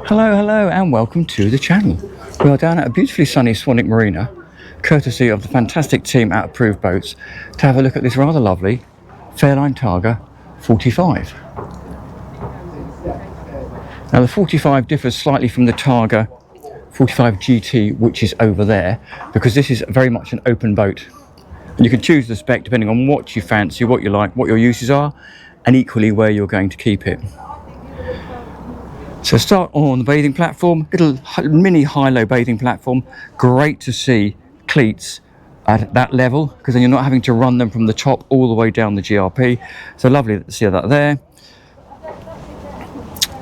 Hello and welcome to the channel. We are down at a beautifully sunny Swanwick Marina, courtesy of the fantastic team at Approved Boats, to have a look at this rather lovely Fairline Targa 45. Now the 45 differs slightly from the Targa 45 GT, which is over there, because this is very much an open boat. And you can choose the spec depending on what you fancy, what you like, what your uses are, and equally where you're going to keep it. So start on the bathing platform, little mini high-low bathing platform. Great to see cleats at that level, because then you're not having to run them from the top all the way down the GRP. So lovely to see that there.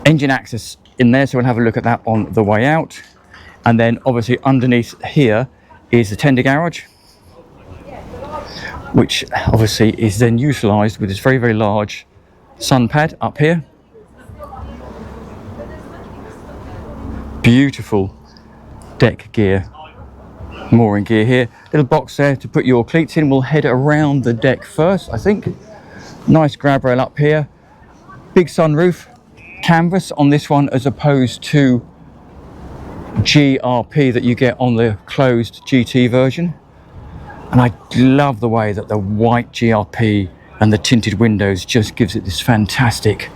Engine access in there, so we'll have a look at that on the way out. And then obviously underneath here is the tender garage, which obviously is then utilised with this very, very large sun pad up here. Beautiful deck gear, mooring gear here. Little box there to put your cleats in. We'll head around the deck first, I think. Nice grab rail up here. Big sunroof, canvas on this one as opposed to GRP that you get on the closed GT version. And I love the way that the white GRP and the tinted windows just gives it this fantastic,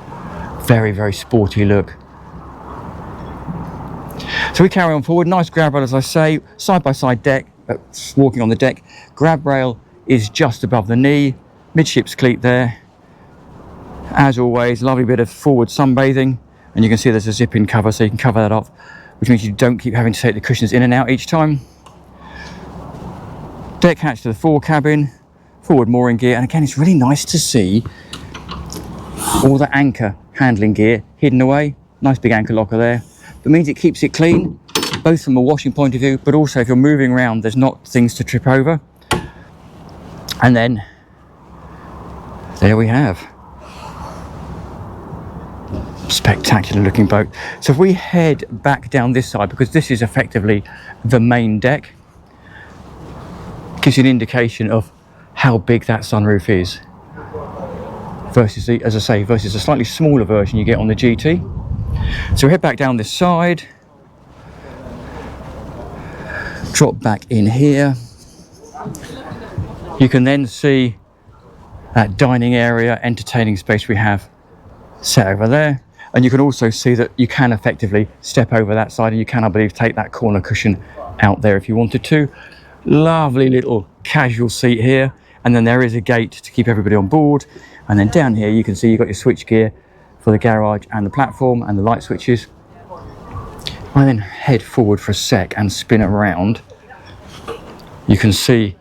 very, very sporty look. So we carry on forward, nice grab rail as I say, side by side deck, walking on the deck. Grab rail is just above the knee, midships cleat there. As always, lovely bit of forward sunbathing, and you can see there's a zip-in cover so you can cover that off, which means you don't keep having to take the cushions in and out each time. Deck hatch to the fore cabin, forward mooring gear, and again it's really nice to see all the anchor handling gear hidden away. Nice big anchor locker there. That means it keeps it clean, both from a washing point of view, but also if you're moving around, there's not things to trip over. And then, there we have. Spectacular looking boat. So if we head back down this side, because this is effectively the main deck, gives you an indication of how big that sunroof is. Versus the, as I say, versus a slightly smaller version you get on the GT. So we head back down this side, drop back in here. You can then see that dining area, entertaining space we have set over there. And you can also see that you can effectively step over that side, and you can, I believe, take that corner cushion out there if you wanted to. Lovely little casual seat here. And then there is a gate to keep everybody on board. And then down here you can see you've got your switch gear for the garage and the platform and the light switches. I then head forward for a sec and spin around. You can see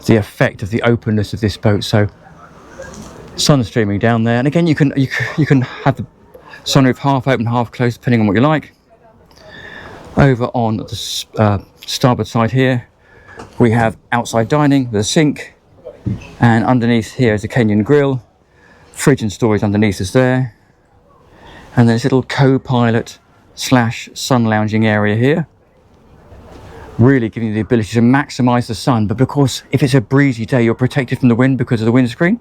the effect of the openness of this boat. So sun streaming down there, and again you can have the sunroof half open, half closed, depending on what you like. Over on the starboard side here, we have outside dining with a sink, and underneath here is a Kenyon grill. Fridge and storage underneath is there. And there's a little co-pilot / sun lounging area here. Really giving you the ability to maximise the sun, but of course, if it's a breezy day, you're protected from the wind because of the windscreen.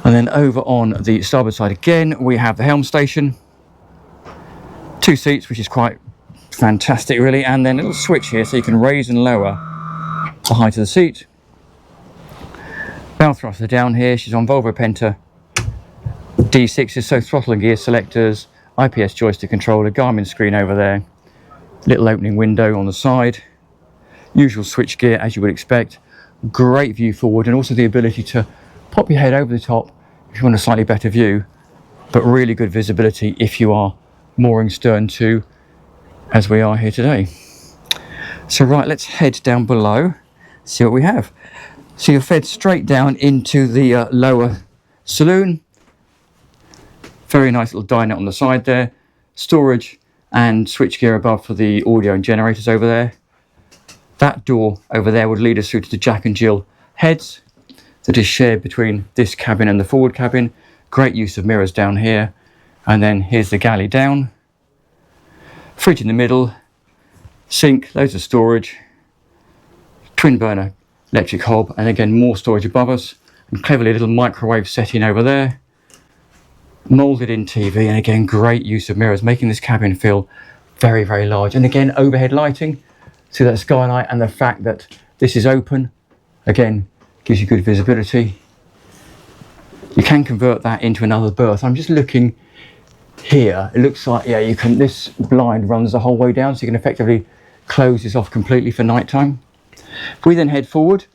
And then over on the starboard side again, we have the helm station. 2 seats, which is quite fantastic really, and then a little switch here so you can raise and lower the height of the seat. Bow thruster down here, she's on Volvo Penta D6s, so throttle and gear selectors, IPS joystick controller, Garmin screen over there, little opening window on the side, usual switch gear as you would expect. Great view forward, and also the ability to pop your head over the top if you want a slightly better view, but really good visibility if you are mooring stern to, as we are here today. So right, let's head down below, see what we have. So you're fed straight down into the lower saloon. Very nice little dinette on the side there. Storage and switchgear above for the audio and generators over there. That door over there would lead us through to the Jack and Jill heads that is shared between this cabin and the forward cabin. Great use of mirrors down here. And then here's the galley down. Fridge in the middle. Sink, loads of storage. Twin burner electric hob, and again more storage above us. And cleverly a little microwave setting over there. Moulded in TV, and again, great use of mirrors, making this cabin feel very, very large. And again, overhead lighting, see that skylight, and the fact that this is open, again, gives you good visibility. You can convert that into another berth. I'm just looking here, it looks like, yeah, you can, this blind runs the whole way down, so you can effectively close this off completely for night time. If we then head forward,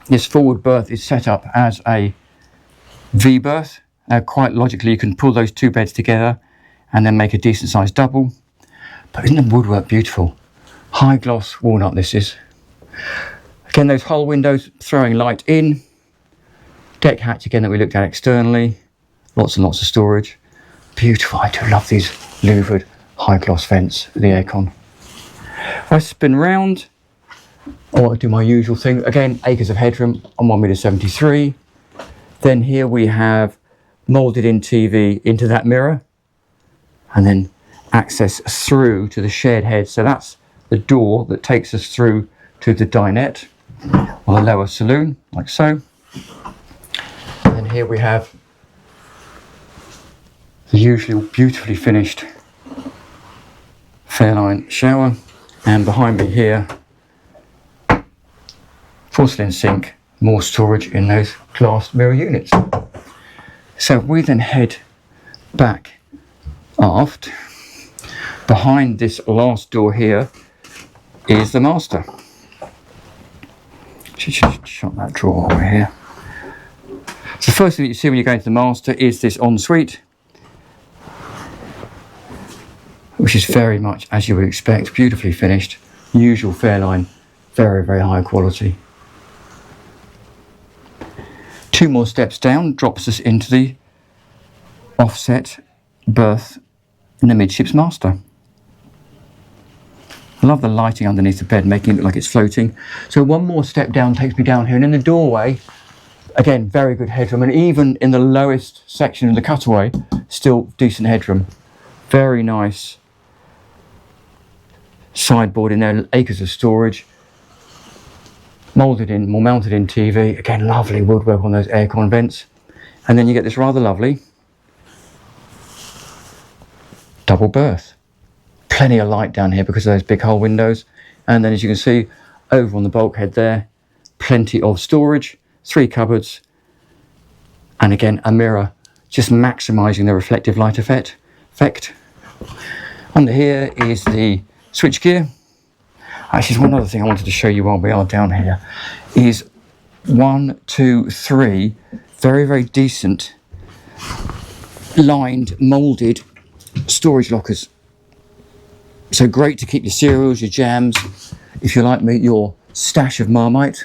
this forward berth is set up as a V-berth. Quite logically, you can pull those two beds together and then make a decent sized double. But isn't the woodwork beautiful? High gloss walnut this is. Again, those hull windows throwing light in. Deck hatch again that we looked at externally. Lots and lots of storage. Beautiful. I do love these louvered high gloss vents for the aircon. If I spin round, or I do my usual thing, again, acres of headroom on 1.73 m. Then here we have moulded in TV into that mirror, and then access through to the shared head. So that's the door that takes us through to the dinette or the lower saloon, like so. And then here we have the usually beautifully finished Fairline shower, and behind me here, porcelain sink, more storage in those glass mirror units. So we then head back aft. Behind this last door here is the master. Should just shut that drawer over here. So the first thing that you see when you go into the master is this ensuite, which is very much as you would expect, beautifully finished, usual Fairline, very, very high quality. Two more steps down drops us into the offset berth in the midships master. I love the lighting underneath the bed, making it look like it's floating. So one more step down takes me down here, and in the doorway, again, very good headroom, and even in the lowest section of the cutaway, still decent headroom. Very nice sideboard in there, acres of storage. Mounted in TV, again, lovely woodwork on those aircon vents. And then you get this rather lovely double berth. Plenty of light down here because of those big hull windows. And then as you can see, over on the bulkhead there, plenty of storage, 3 cupboards, and again, a mirror, just maximising the reflective light effect. Under here is the switchgear. Actually, one other thing I wanted to show you while we are down here is 1, 2, 3 very, very decent lined, moulded storage lockers. So great to keep your cereals, your jams, if you like me, your stash of Marmite.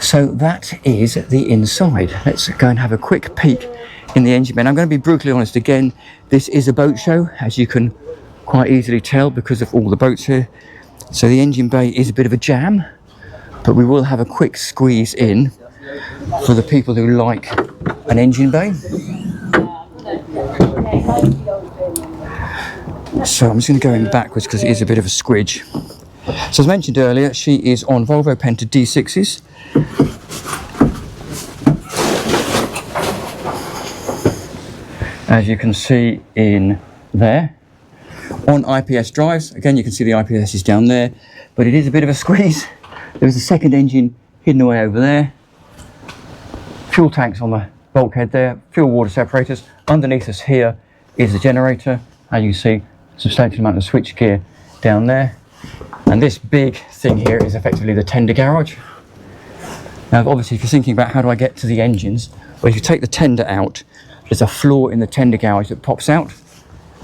So that is the inside. Let's go and have a quick peek in the engine bay. And I'm going to be brutally honest again, this is a boat show, as you can quite easily tell because of all the boats here. So the engine bay is a bit of a jam, but we will have a quick squeeze in for the people who like an engine bay. So I'm just going to go in backwards because it is a bit of a squidge. So as mentioned earlier, she is on Volvo Penta D6s. As you can see in there. On IPS drives, again you can see the IPS is down there, but it is a bit of a squeeze. There's a second engine hidden away over there. Fuel tanks on the bulkhead there, fuel water separators. Underneath us here is the generator, and you see a substantial amount of switchgear down there. And this big thing here is effectively the tender garage. Now obviously if you're thinking about how do I get to the engines, well, if you take the tender out, there's a floor in the tender garage that pops out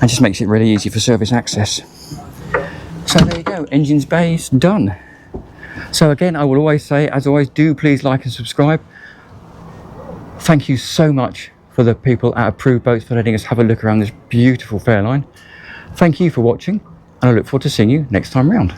and just makes it really easy for service access. So there you go, engines bays done. So again, I will always say, as always, do please like and subscribe. Thank you so much for the people at Approved Boats for letting us have a look around this beautiful Fairline. Thank you for watching, and I look forward to seeing you next time round.